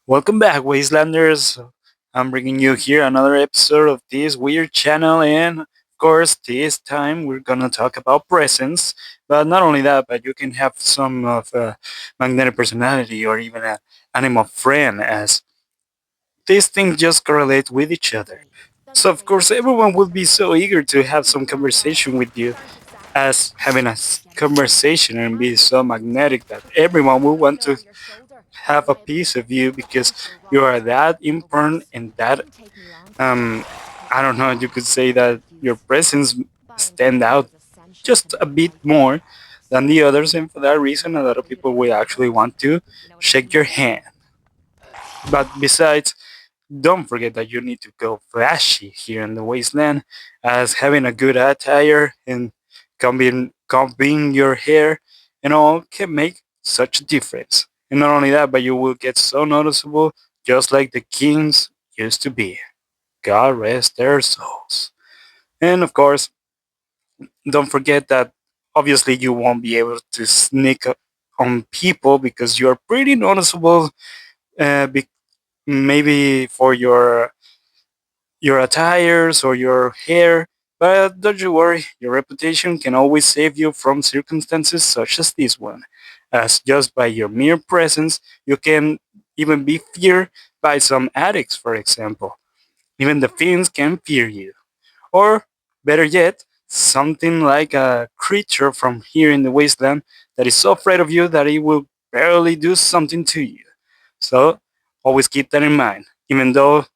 Welcome back, Wastelanders. I'm bringing you here another episode of this weird channel, and of course, this time we're gonna talk about presents. But not only that, but you can have some of magnetic personality or even an animal friend, as these things just correlate with each other. So, of course, everyone will be so eager to have some conversation with you, as having a conversation and be so magnetic that everyone will want to have a piece of you because you are that important and that um I don't know, you could say that your presence stand out just a bit more than the others, and for that reason a lot of people will actually want to shake your hand. But besides, don't forget that you need to go flashy here in the wasteland, as having a good attire and combing your hair and all can make such a difference. And not only that, but you will get so noticeable, just like the kings used to be. God rest their souls. And of course, don't forget that obviously you won't be able to sneak up on people because you're pretty noticeable, uh, be- maybe for your attires or your hair. But don't you worry, your reputation can always save you from circumstances such as this one, as just by your mere presence, you can even be feared by some addicts, for example. Even the fiends can fear you. Or, better yet, something like a creature from here in the wasteland that is so afraid of you that it will barely do something to you. So, always keep that in mind, even though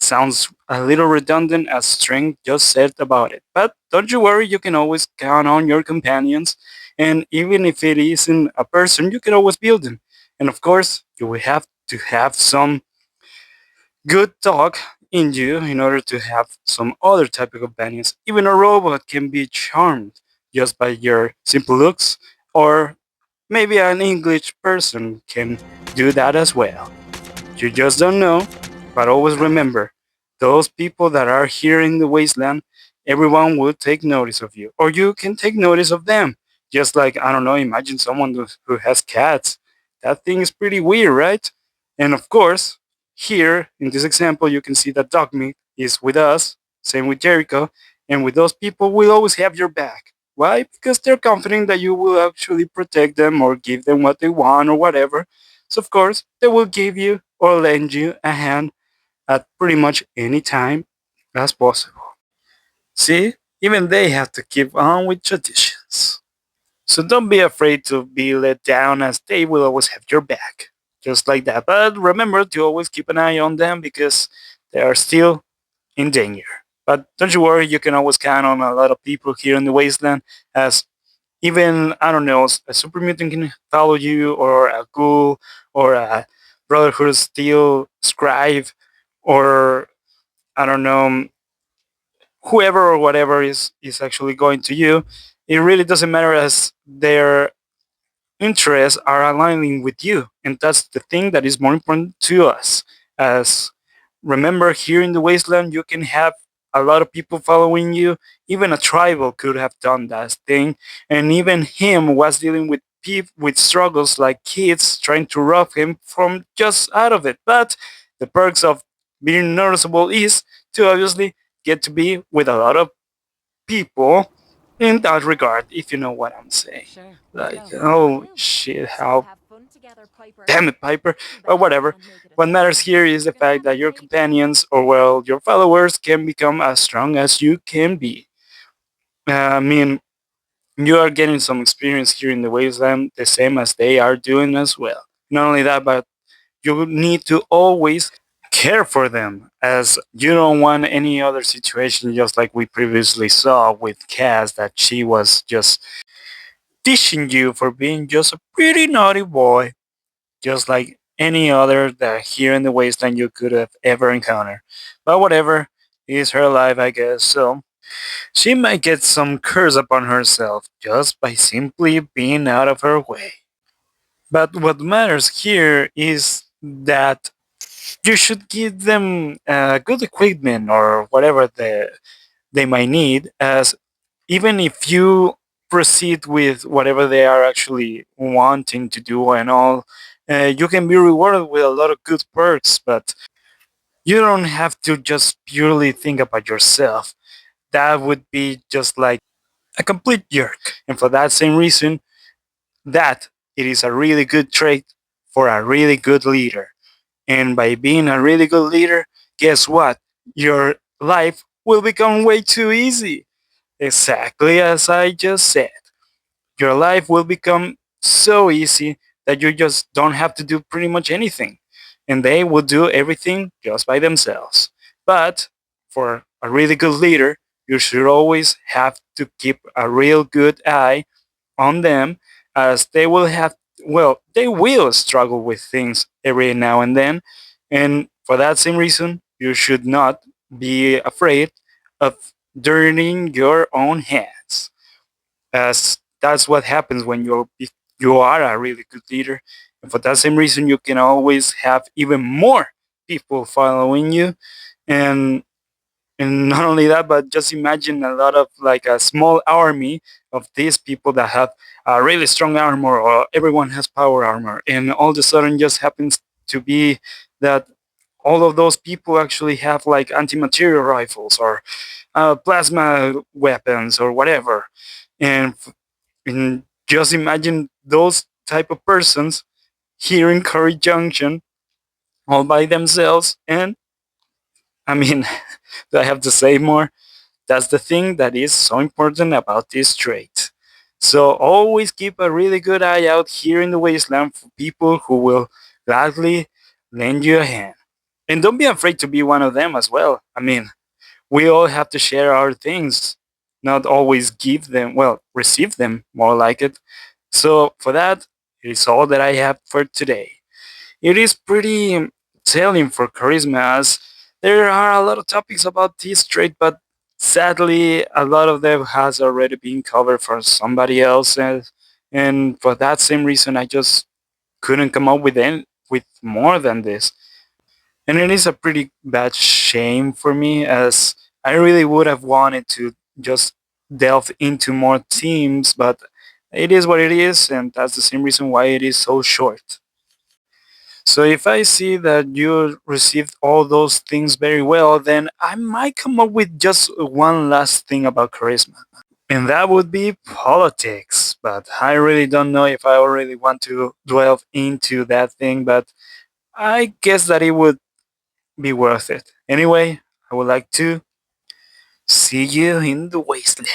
sounds a little redundant as Strength just said about it. But don't you worry, you can always count on your companions, and even if it isn't a person, you can always build them. And of course, you will have to have some good talk in you in order to have some other type of companions. Even a robot can be charmed just by your simple looks, or maybe an English person can do that as well. You just don't know, but always remember, those people that are here in the wasteland, everyone will take notice of you, or you can take notice of them. Just like, I don't know, imagine someone who has cats. That thing is pretty weird, right? And of course, here in this example, you can see that Dogmeat is with us, same with Jericho, and with those people, we'll always have your back. Why? Because they're confident that you will actually protect them or give them what they want or whatever. So, of course, they will give you or lend you a hand at pretty much any time as possible. See, even they have to keep on with traditions. So don't be afraid to be let down, as they will always have your back. Just like that. But remember to always keep an eye on them because they are still in danger. But don't you worry, you can always count on a lot of people here in the wasteland, as even, I don't know, a super mutant can follow you, or a ghoul, or a Brotherhood of Steel scribe, or I don't know, whoever or whatever is actually going to you. It really doesn't matter, as their interests are aligning with you, and that's the thing that is more important to us. As remember, here in the wasteland, you can have a lot of people following you. Even a tribal could have done that thing, and even him was dealing with with struggles like kids trying to rob him from just out of it. But the perks of being noticeable is to obviously get to be with a lot of people in that regard, if you know what I'm saying. Like, oh shit, how damn it, Piper, or whatever. What matters here is the fact that your companions, or well, your followers, can become as strong as you can be. I mean, you are getting some experience here in the wasteland, the same as they are doing as well. Not only that, but you need to always care for them, as you don't want any other situation, just like we previously saw with Cass, that she was just teaching you for being just a pretty naughty boy, just like any other that here in the wasteland you could have ever encountered. But whatever, is her life, I guess. So she might get some curse upon herself just by simply being out of her way. But what matters here is that you should give them good equipment or whatever they might need, as even if you proceed with whatever they are actually wanting to do and all, You can be rewarded with a lot of good perks, but you don't have to just purely think about yourself. That would be just like a complete jerk. And for that same reason, that it is a really good trait for a really good leader. And by being a really good leader, guess what? Your life will become way too easy. Exactly as I just said. Your life will become so easy that you just don't have to do pretty much anything. And they will do everything just by themselves. But for a really good leader, you should always have to keep a real good eye on them, as they will have, well, they will struggle with things every now and then. And for that same reason, you should not be afraid of dirtying your own hands, as that's what happens when you are a really good leader. And for that same reason, you can always have even more people following you. and and not only that, but just imagine a lot of like a small army of these people that have a really strong armor, or everyone has power armor, and all of a sudden just happens to be that all of those people actually have like anti-material rifles, or plasma weapons, or whatever. And just imagine those type of persons here in Curry Junction all by themselves. And I mean, do I have to say more? That's the thing that is so important about this trait. So always keep a really good eye out here in the wasteland for people who will gladly lend you a hand. And don't be afraid to be one of them as well. I mean, we all have to share our things, not always give them, well, receive them, more like it. So for that, it is all that I have for today. It is pretty telling for charisma, as there are a lot of topics about this trait, but sadly, a lot of them has already been covered for somebody else, and for that same reason, I just couldn't come up with more than this. And it is a pretty bad shame for me, as I really would have wanted to just delve into more themes, but it is what it is, and that's the same reason why it is so short. So if I see that you received all those things very well, then I might come up with just one last thing about charisma. And that would be politics. But I really don't know if I really want to delve into that thing, but I guess that it would be worth it. Anyway, I would like to see you in the wasteland.